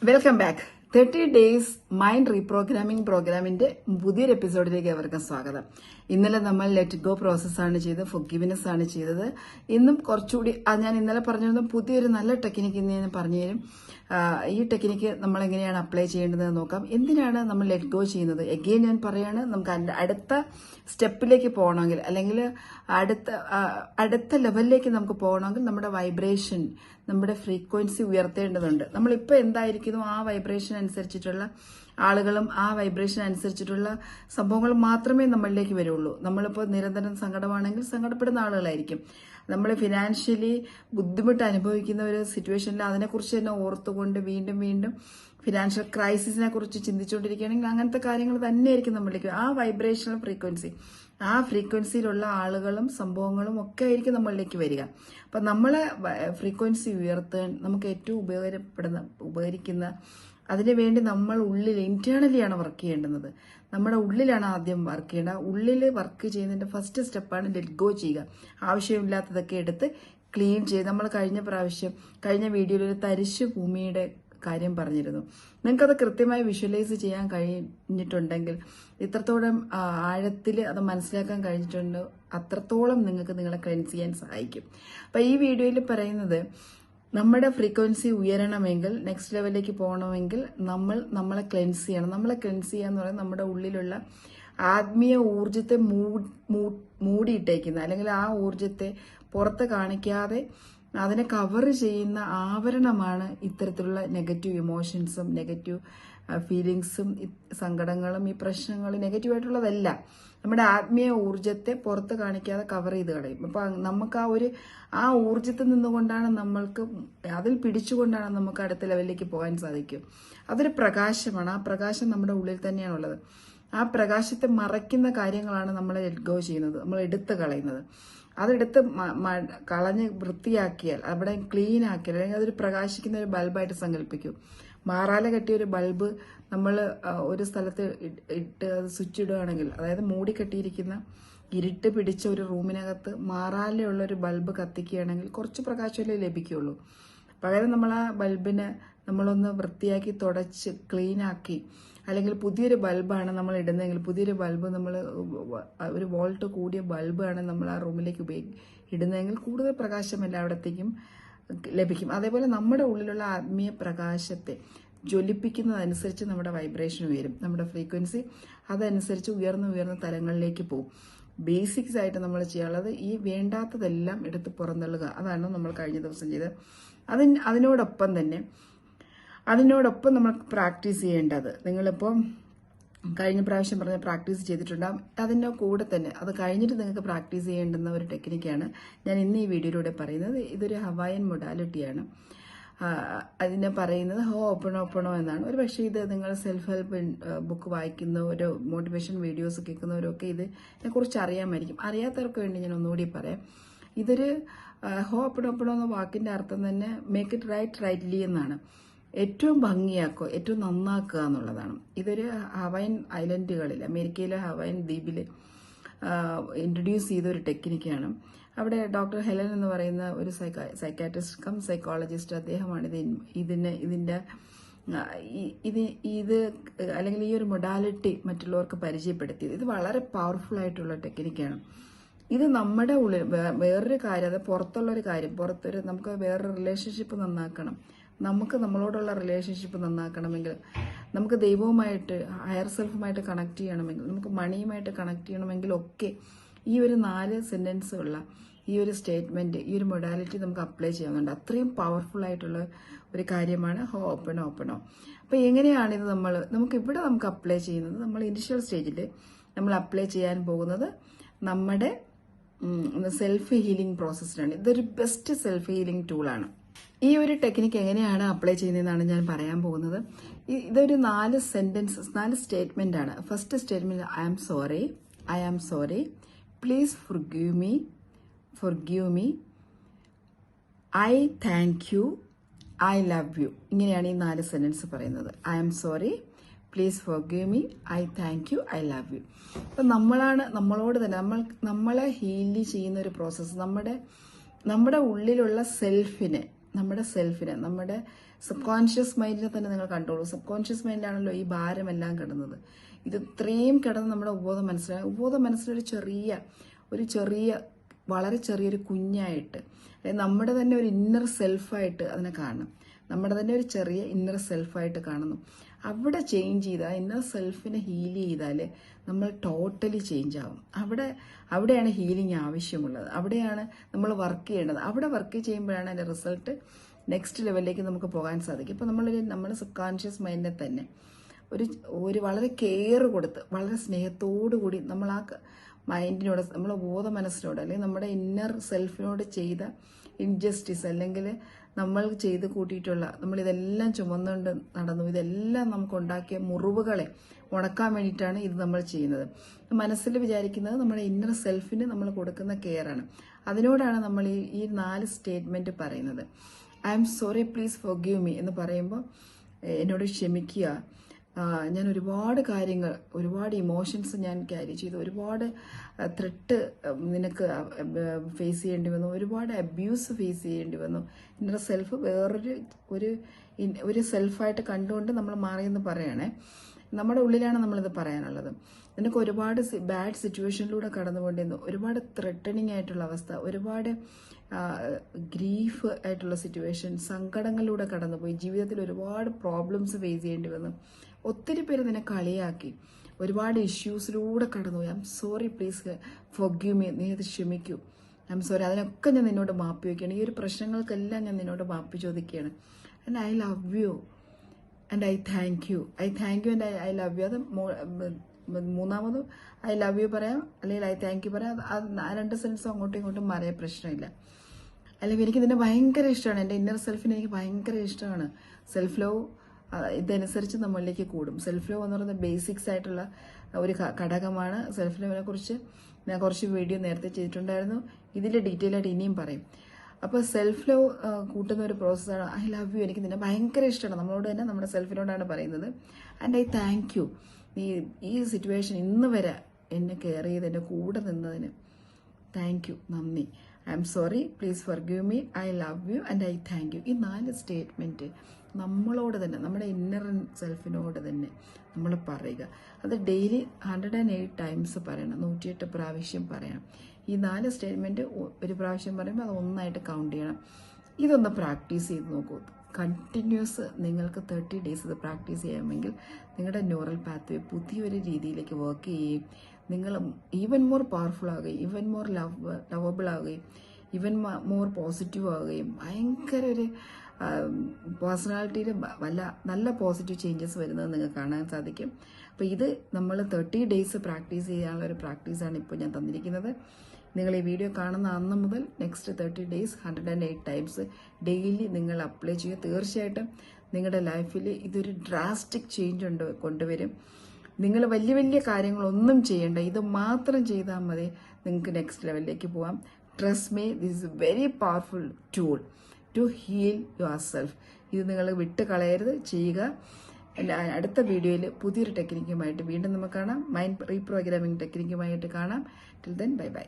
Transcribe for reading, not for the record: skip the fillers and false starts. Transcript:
Welcome back. 30 days mind reprogramming പ്രോഗ്രാമിന്റെ പുതിയൊരു എപ്പിസോഡിലേക്ക് അവർക്കും സ്വാഗതം. ഇന്നലെ നമ്മൾ ലെറ്റ് ഗോ പ്രോസസ്സാണ് ചെയ്തത്, ഫൊർഗിവ്നെസ് ആണ് ചെയ്തത്. ഇന്നും കുറച്ചുകൂടി ഞാൻ ഇന്നലെ പറഞ്ഞിരുന്ന പുതിയൊരു നല്ല ടെക്നിക്ക് ഇന്ന് ഞാൻ പറഞ്ഞുതരും. ഈ ടെക്നിക്ക് നമ്മൾ എങ്ങനെയാണ് അപ്ലൈ ചെയ്യേണ്ടതെന്ന് നോക്കാം. എന്തിനാണ് നമ്മൾ ലെറ്റ് ഗോ ചെയ്യുന്നത്? എഗെയിൻ ഞാൻ പറയാണ്, നമുക്ക് അടുത്ത സ്റ്റെപ്പിലേക്ക് പോകണമെങ്കിൽ അല്ലെങ്കിൽ അടുത്ത ലെവലിലേക്ക് നമുക്ക് പോകണമെങ്കിൽ നമ്മുടെ വൈബ്രേഷൻ, നമ്മുടെ ഫ്രീക്വൻസി ഉയർത്തേണ്ടതുണ്ട്. നമ്മളിപ്പോൾ എന്തായിരിക്കുന്നു ആ വൈബ്രേഷൻ അനുസരിച്ചിട്ടുള്ള ആളുകളും ആ വൈബ്രേഷൻ അനുസരിച്ചിട്ടുള്ള സംഭവങ്ങളും മാത്രമേ നമ്മളിലേക്ക് വരുള്ളൂ. നമ്മളിപ്പോൾ നിരന്തരം സങ്കടമാണെങ്കിൽ സങ്കടപ്പെടുന്ന ആളുകളായിരിക്കും. നമ്മൾ ഫിനാൻഷ്യലി ബുദ്ധിമുട്ട് അനുഭവിക്കുന്ന ഒരു സിറ്റുവേഷനിൽ അതിനെക്കുറിച്ച് തന്നെ ഓർത്തുകൊണ്ട് വീണ്ടും വീണ്ടും ഫിനാൻഷ്യൽ ക്രൈസിസിനെ കുറിച്ച് ചിന്തിച്ചുകൊണ്ടിരിക്കുകയാണെങ്കിൽ അങ്ങനത്തെ കാര്യങ്ങൾ തന്നെയായിരിക്കും നമ്മളിലേക്ക്. ആ വൈബ്രേഷണൽ ഫ്രീക്വൻസി, ആ ഫ്രീക്വൻസിയിലുള്ള ആളുകളും സംഭവങ്ങളും ഒക്കെ ആയിരിക്കും നമ്മളിലേക്ക് വരിക. അപ്പം നമ്മളെ ഫ്രീക്വൻസി ഉയർത്താൻ നമുക്ക് ഏറ്റവും ഉപകരിക്കുന്ന അതിനുവേണ്ടി നമ്മൾ ഉള്ളിൽ ഇന്റേണലിയാണ് വർക്ക് ചെയ്യേണ്ടുന്നത്. നമ്മുടെ ഉള്ളിലാണ് ആദ്യം വർക്ക് ചെയ്യേണ്ടത്. ഉള്ളിൽ വർക്ക് ചെയ്യുന്നതിന്റെ ഫസ്റ്റ് സ്റ്റെപ്പാണ് ലെറ്റ് ഗോ ചെയ്യുക. ആവശ്യമില്ലാത്തതൊക്കെ എടുത്ത് ക്ലീൻ ചെയ്ത്, നമ്മൾ കഴിഞ്ഞ വീഡിയോയിൽ ഒരു തരിശു ഭൂമിയുടെ കാര്യം പറഞ്ഞിരുന്നു. നിങ്ങൾക്കത് കൃത്യമായി വിഷ്വലൈസ് ചെയ്യാൻ കഴിഞ്ഞിട്ടുണ്ടെങ്കിൽ, ഇത്രത്തോളം ആഴത്തിൽ അത് മനസ്സിലാക്കാൻ കഴിഞ്ഞിട്ടുണ്ട്, അത്രത്തോളം നിങ്ങൾക്ക് നിങ്ങളെ ക്ലെൻസ് ചെയ്യാൻ സഹായിക്കും. അപ്പൊ ഈ വീഡിയോയിൽ പറയുന്നത്, നമ്മുടെ ഫ്രീക്വൻസി ഉയരണമെങ്കിൽ, നെക്സ്റ്റ് ലെവലിലേക്ക് പോകണമെങ്കിൽ നമ്മളെ ക്ലെൻസ് ചെയ്യണം. നമ്മളെ ക്ലെൻസ് ചെയ്യുക എന്ന് പറയുന്നത് നമ്മുടെ ഉള്ളിലുള്ള ആത്മീയ ഊർജത്തെ മൂടിയിട്ടേക്കുന്ന, അല്ലെങ്കിൽ ആ ഊർജത്തെ പുറത്ത് കാണിക്കാതെ അതിനെ കവർ ചെയ്യുന്ന ആവരണമാണ് ഇത്തരത്തിലുള്ള നെഗറ്റീവ് ഇമോഷൻസും നെഗറ്റീവ് ഫീലിങ്സും സങ്കടങ്ങളും ഈ പ്രശ്നങ്ങളും നെഗറ്റീവായിട്ടുള്ളതല്ല. നമ്മുടെ ആത്മീയ ഊർജത്തെ പുറത്ത് കാണിക്കാതെ കവർ ചെയ്ത് കളയും. അപ്പൊ നമുക്ക് ആ ഊർജത്തിൽ നിന്നുകൊണ്ടാണ് നമ്മൾക്ക്, അതിൽ പിടിച്ചുകൊണ്ടാണ് നമുക്ക് അടുത്ത ലെവലിലേക്ക് പോകാൻ സാധിക്കും. അതൊരു പ്രകാശമാണ്. ആ പ്രകാശം നമ്മുടെ ഉള്ളിൽ തന്നെയാണുള്ളത്. ആ പ്രകാശത്തെ മറയ്ക്കുന്ന കാര്യങ്ങളാണ് നമ്മൾ ലെറ്റ് ഗോ ചെയ്യുന്നത്, നമ്മൾ എടുത്തു കളയുന്നത്. അതെടുത്ത് കളഞ്ഞ് വൃത്തിയാക്കിയാൽ, അവിടെ ക്ലീൻ ആക്കിയാൽ, അല്ലെങ്കിൽ അതൊരു പ്രകാശിക്കുന്ന ഒരു ബൾബായിട്ട് സങ്കല്പിക്കും. മാറാല കെട്ടിയ ഒരു ബൾബ് നമ്മൾ ഒരു സ്ഥലത്ത് ഇട്ട് അത് സ്വിച്ച് ഇടുകയാണെങ്കിൽ, അതായത് മൂടിക്കെട്ടിയിരിക്കുന്ന ഇരുട്ട് പിടിച്ച ഒരു റൂമിനകത്ത് മാറാലയുള്ള ഒരു ബൾബ് കത്തിക്കുകയാണെങ്കിൽ കുറച്ച് പ്രകാശമല്ലേ ലഭിക്കുകയുള്ളൂ. പകരം നമ്മൾ ആ ബൾബിനെ നമ്മളൊന്ന് വൃത്തിയാക്കി തുടച്ച് ക്ലീനാക്കി, അല്ലെങ്കിൽ പുതിയൊരു ബൾബാണ് നമ്മൾ ഇടുന്നതെങ്കിൽ, പുതിയൊരു ബൾബ് നമ്മൾ ഒരു വോൾട്ട് കൂടിയ ബൾബാണ് നമ്മൾ ആ റൂമിലേക്ക് ഇടുന്നതെങ്കിൽ കൂടുതൽ പ്രകാശം എല്ലായിടത്തേക്കും ലഭിക്കും. അതേപോലെ നമ്മുടെ ഉള്ളിലുള്ള ആത്മീയ പ്രകാശത്തെ ജ്വലിപ്പിക്കുന്നതനുസരിച്ച് നമ്മുടെ വൈബ്രേഷൻ ഉയരും, നമ്മുടെ ഫ്രീക്വൻസി അതനുസരിച്ച് ഉയർന്ന തലങ്ങളിലേക്ക് പോകും. ബേസിക്സ് ആയിട്ട് നമ്മൾ ചെയ്യാനുള്ളത് ഈ വേണ്ടാത്തതെല്ലാം എടുത്ത് പുറന്തള്ളുക. അതാണ് നമ്മൾ കഴിഞ്ഞ ദിവസം ചെയ്തത്. അതിനോടൊപ്പം നമ്മൾ പ്രാക്ടീസ് ചെയ്യേണ്ടത്, നിങ്ങളിപ്പോൾ കഴിഞ്ഞ പ്രാവശ്യം പറഞ്ഞ പ്രാക്ടീസ് ചെയ്തിട്ടുണ്ടാകും, അതിൻ്റെ കൂടെ തന്നെ അത് കഴിഞ്ഞിട്ട് നിങ്ങൾക്ക് പ്രാക്ടീസ് ചെയ്യേണ്ടുന്ന ഒരു ടെക്നിക്കാണ് ഞാൻ ഇന്ന് ഈ വീഡിയോയിലൂടെ പറയുന്നത്. ഇതൊരു ഹവായൻ മൊഡാലിറ്റിയാണ്. അതിനെ പറയുന്നത് ഹോ ഓപ്പണോ എന്നാണ്. ഒരു പക്ഷേ ഇത് നിങ്ങൾ സെൽഫ് ഹെൽപ്പ് ബുക്ക് വായിക്കുന്നവരോ മോട്ടിവേഷൻ വീഡിയോസ് കേൾക്കുന്നവരോ ഒക്കെ ഇതിനെക്കുറിച്ച് അറിയാമായിരിക്കും. അറിയാത്തവർക്ക് വേണ്ടി ഞാൻ ഒന്നുകൂടി പറയാം. ഇതൊരു ഹോ ഓപ്പണോ എന്ന വാക്കിന്റെ അർത്ഥം തന്നെ മേക്ക് ഇറ്റ് റൈറ്റ്ലി എന്നാണ്. ഏറ്റവും ഭംഗിയാക്കുക, ഏറ്റവും നന്നാക്കുക എന്നുള്ളതാണ്. ഇതൊരു ഹവായൻ ഐലൻഡുകളിൽ, അമേരിക്കയിലെ ഹവായൻ ദ്വീപിൽ ഇൻട്രൊഡ്യൂസ് ചെയ്ത ഒരു ടെക്നിക്കാണ്. അവിടെ ഡോക്ടർ ഹെലൻ എന്ന് പറയുന്ന ഒരു സൈക്കാട്രിസ്റ്റ് കം സൈക്കോളജിസ്റ്റ്, അദ്ദേഹമാണ് ഇത് അല്ലെങ്കിൽ ഈ ഒരു മൊഡാലിറ്റി മറ്റുള്ളവർക്ക് പരിചയപ്പെടുത്തിയത്. ഇത് വളരെ പവർഫുൾ ആയിട്ടുള്ള ടെക്നിക്കാണ്. ഇത് നമ്മുടെ ഉള്ളിൽ വേറൊരു കാര്യം, അത് പുറത്തുള്ളൊരു കാര്യം, നമുക്ക് വേറൊരു റിലേഷൻഷിപ്പ് നന്നാക്കണം, നമുക്ക് നമ്മളോടുള്ള റിലേഷൻഷിപ്പ് നന്നാക്കണമെങ്കിൽ, നമുക്ക് ദൈവവുമായിട്ട് ഹയർ സെൽഫുമായിട്ട് കണക്ട് ചെയ്യണമെങ്കിൽ, നമുക്ക് മണിയുമായിട്ട് കണക്ട് ചെയ്യണമെങ്കിൽ ഒക്കെ ഈ ഒരു 4 സെന്റൻസുള്ള ഈ ഒരു സ്റ്റേറ്റ്മെന്റ്, ഈ ഒരു മൊഡാലിറ്റി നമുക്ക് അപ്ലൈ ചെയ്യാവുന്നുണ്ട്. അത്രയും പവർഫുൾ ആയിട്ടുള്ള ഒരു കാര്യമാണ് ഹോ ഓപ്പണോ. അപ്പൊ എങ്ങനെയാണിത് നമുക്ക് അപ്ലൈ ചെയ്യുന്നത്? നമ്മൾ ഇനിഷ്യൽ സ്റ്റേജിൽ നമ്മൾ അപ്ലൈ ചെയ്യാൻ പോകുന്നത് നമ്മുടെ സെൽഫ് ഹീലിംഗ് പ്രോസസ്സിനാണ്. ഇതൊരു ബെസ്റ്റ് സെൽഫ് ഹീലിംഗ് ടൂളാണ്. ഈ ഒരു ടെക്നിക്ക് എങ്ങനെയാണ് അപ്ലൈ ചെയ്യുന്നതെന്നാണ് ഞാൻ പറയാൻ പോകുന്നത്. ഇതൊരു 4 സ്റ്റേറ്റ്മെന്റ് ആണ്. First statement, I am sorry, please forgive me, I thank you, I love you. ഇങ്ങനെയാണ് ഈ 4 സെന്റൻസ് പറയുന്നത്. I am sorry, please forgive me, I thank you, I love you. അപ്പൊ നമ്മളോട് തന്നെ നമ്മളെ ഹീൽ ചെയ്യുന്ന ഒരു പ്രോസസ്സ്. നമ്മുടെ ഉള്ളിലുള്ള സെൽഫിനെ നമ്മുടെ സെൽഫിനെ, നമ്മുടെ സബ് കോൺഷ്യസ് മൈൻഡിനെ തന്നെ നിങ്ങൾ കണ്ടോളൂ. സബ് കോൺഷ്യസ് മൈൻഡിലാണല്ലോ ഈ ഭാരമെല്ലാം കിടന്നത്. ഇത് ഇത്രയും കിടന്ന് നമ്മുടെ ഉപബോധ മനസ്സിലൊരു ചെറിയ വളരെ ചെറിയൊരു കുഞ്ഞായിട്ട്, നമ്മുടെ തന്നെ ഒരു ഇന്നർ സെൽഫായിട്ട് അതിനെ കാണണം. നമ്മുടെ തന്നെ ഒരു ചെറിയ ഇന്നർ സെൽഫായിട്ട് കാണുന്നു. അവിടെ ചേഞ്ച് ചെയ്താൽ, ഇന്നർ സെൽഫിനെ ഹീൽ ചെയ്താൽ നമ്മൾ ടോട്ടലി ചേഞ്ച് ആവും. അവിടെയാണ് ഹീലിംഗ് ആവശ്യമുള്ളത്. അവിടെയാണ് നമ്മൾ വർക്ക് ചെയ്യേണ്ടത്. അവിടെ വർക്ക് ചെയ്യുമ്പോഴാണ് അതിൻ്റെ റിസൾട്ട് നെക്സ്റ്റ് ലെവലിലേക്ക് നമുക്ക് പോകാൻ സാധിക്കും. ഇപ്പോൾ നമ്മുടെ സബ് കോൺഷ്യസ് മൈൻഡിനെ തന്നെ ഒരു വളരെ കെയർ കൊടുത്ത്, വളരെ സ്നേഹത്തോടു കൂടി നമ്മൾ ആ മൈൻഡിനോട്, നമ്മളെ ബോധ മനസ്സിനോട്, അല്ലെങ്കിൽ നമ്മുടെ ഇന്നർ സെൽഫിനോട് ചെയ്ത ഇൻജസ്റ്റിസ്, അല്ലെങ്കിൽ നമ്മൾ ചെയ്ത് കൂട്ടിയിട്ടുള്ള, നമ്മളിതെല്ലാം ചുമന്നുകൊണ്ട് നടന്നു, ഇതെല്ലാം നമുക്കുണ്ടാക്കിയ മുറിവുകളെ ഉണക്കാൻ വേണ്ടിയിട്ടാണ് ഇത് നമ്മൾ ചെയ്യുന്നത്. മനസ്സിൽ വിചാരിക്കുന്നത് നമ്മുടെ ഇന്നർ സെൽഫിന് നമ്മൾ കൊടുക്കുന്ന കെയറാണ്. അതിനോടാണ് നമ്മൾ ഈ 4 സ്റ്റേറ്റ്മെന്റ് പറയുന്നത്. I am sorry, please forgive me എന്ന് പറയുമ്പോൾ എന്നോട് ക്ഷമിക്കുക. ഞാൻ ഒരുപാട് കാര്യങ്ങൾ, ഒരുപാട് ഇമോഷൻസ് ഞാൻ ക്യാരി ചെയ്തു, ഒരുപാട് ത്രെട്ട് നിനക്ക് ഫേസ് ചെയ്യേണ്ടി വന്നു, ഒരുപാട് അബ്യൂസ് ഫേസ് ചെയ്യേണ്ടി വന്നു. ഇന്നർ സെൽഫ് ഒരു സെൽഫായിട്ട് കണ്ടുകൊണ്ട് നമ്മൾ മാറിയെന്ന് പറയണേ. നമ്മുടെ ഉള്ളിലാണ് നമ്മളിത് പറയാനുള്ളത്. നിനക്ക് ഒരുപാട് ബാഡ് സിറ്റുവേഷനിലൂടെ കടന്നു പോകേണ്ടിയിരുന്നു, ഒരുപാട് ത്രെട്ടണിങ് ആയിട്ടുള്ള അവസ്ഥ, ഒരുപാട് ഗ്രീഫ് ആയിട്ടുള്ള സിറ്റുവേഷൻ, സങ്കടങ്ങളിലൂടെ കടന്നുപോയി, ജീവിതത്തിൽ ഒരുപാട് പ്രോബ്ലംസ് ഫേസ് ചെയ്യേണ്ടി വന്നു. ഒത്തിരി പേര് നിന്നെ കളിയാക്കി, ഒരുപാട് ഇഷ്യൂസിലൂടെ കടന്നുപോയി. I am sorry, please forgive me, നീ അത് ക്ഷമിക്കൂ. ഐ എം സോറി, അതിനൊക്കെ ഞാൻ നിന്നോട് മാപ്പ് ചോദിക്കുകയാണ്. ഈ ഒരു പ്രശ്നങ്ങൾക്കെല്ലാം ഞാൻ നിന്നോട് മാപ്പ് ചോദിക്കുകയാണ്. And I love you and I thank you and I love U. അത് മൂന്നാമത് ഐ ലവ് യു പറയാം, അല്ലെങ്കിൽ ഐ താങ്ക് യു പറയാം. അത് 2 സെൻസും അങ്ങോട്ടും ഇങ്ങോട്ടും മാറിയ പ്രശ്നമില്ല. അല്ലെങ്കിൽ എനിക്ക് ഇതിനെ ഭയങ്കര ഇഷ്ടമാണ്, എൻ്റെ ഇന്നർ സെൽഫിനെ എനിക്ക് ഭയങ്കര ഇഷ്ടമാണ്. സെൽഫ് ലവ് ഇതനുസരിച്ച് നമ്മളിലേക്ക് കൂടും. സെൽഫ് ലവ് എന്ന് പറയുന്നത് ബേസിക്സ് ആയിട്ടുള്ള ഒരു ഘടകമാണ്. സെൽഫ് ലവിനെ കുറിച്ച് ഞാൻ കുറച്ച് വീഡിയോ നേരത്തെ ചെയ്തിട്ടുണ്ടായിരുന്നു. ഇതിൽ ഡീറ്റെയിൽ ആയിട്ട് ഇനിയും പറയും. അപ്പോൾ സെൽഫ് ലവ് കൂട്ടുന്ന ഒരു പ്രോസസ്സാണ് ഐ ലവ് യു. എനിക്ക് നിന്നെ ഭയങ്കര ഇഷ്ടമാണ്. നമ്മളോട് തന്നെ നമ്മുടെ സെൽഫിനോടാണ് പറയുന്നത്. ആൻഡ് ഐ താങ്ക് യു, നീ ഈ സിറ്റുവേഷൻ ഇന്ന് വരെ എന്നെ കെയർ ചെയ്ത് എൻ്റെ കൂടെ നിന്നതിന് താങ്ക് യു, നന്ദി. I am sorry, please forgive me, I love you and I thank U. ഈ 4 സ്റ്റേറ്റ്മെൻറ്റ് നമ്മളോട് തന്നെ, നമ്മുടെ ഇന്നർ സെൽഫിനോട് തന്നെ നമ്മൾ പറയുക. അത് ഡെയിലി 108 ടൈംസ് പറയണം, 108 പ്രാവശ്യം പറയണം. ഈ 4 സ്റ്റേറ്റ്മെൻറ്റ് ഒരു പ്രാവശ്യം പറയുമ്പോൾ അത് ഒന്നായിട്ട് കൗണ്ട് ചെയ്യണം. ഇതൊന്ന് പ്രാക്ടീസ് ചെയ്ത് നോക്കൂ. കണ്ടിന്യൂസ് നിങ്ങൾക്ക് 30 ഡേയ്സ് ഇത് പ്രാക്ടീസ് ചെയ്യാമെങ്കിൽ നിങ്ങളുടെ ന്യൂറൽ പാത്വേ പുതിയൊരു രീതിയിലേക്ക് വർക്ക് ചെയ്യുകയും നിങ്ങൾ ഈവൻ മോർ പവർഫുൾ ആവുകയും, ഈവൻ മോർ ലവബിൾ ആവുകയും, ഈവൻ മോർ പോസിറ്റീവ് ആവുകയും, ഭയങ്കര ഒരു പേഴ്സണാലിറ്റിയിൽ നല്ല പോസിറ്റീവ് ചേഞ്ചസ് വരുന്നത് നിങ്ങൾക്ക് കാണാൻ സാധിക്കും. അപ്പോൾ ഇത് നമ്മൾ 30 ഡേയ്സ് പ്രാക്ടീസ് ചെയ്യാനുള്ള ഒരു പ്രാക്ടീസാണ് ഇപ്പോൾ ഞാൻ തന്നിരിക്കുന്നത്. നിങ്ങൾ ഈ വീഡിയോ കാണുന്ന അന്ന് മുതൽ നെക്സ്റ്റ് 30 ഡേയ്സ് 108 ടൈംസ് ഡെയിലി നിങ്ങൾ അപ്ലൈ ചെയ്യുക. തീർച്ചയായിട്ടും നിങ്ങളുടെ ലൈഫിൽ ഇതൊരു ഡ്രാസ്റ്റിക് ചേഞ്ച് കൊണ്ടുവരും. നിങ്ങൾ വലിയ വലിയ കാര്യങ്ങളൊന്നും ചെയ്യേണ്ട, ഇത് മാത്രം ചെയ്താൽ മതി നിങ്ങൾക്ക് നെക്സ്റ്റ് ലെവലിലേക്ക് പോകാം. Trust me, this is a very powerful tool to heal yourself. ഇത് നിങ്ങൾ വിട്ട് കളയരുത്, ചെയ്യുക. അടുത്ത വീഡിയോയിൽ പുതിയൊരു ടെക്നിക്കുമായിട്ട് വീണ്ടും നമുക്ക് കാണാം. മൈൻഡ് റീപ്രോഗ്രാമിംഗ് ടെക്നിക്കുമായിട്ട് കാണാം. Till then, bye bye.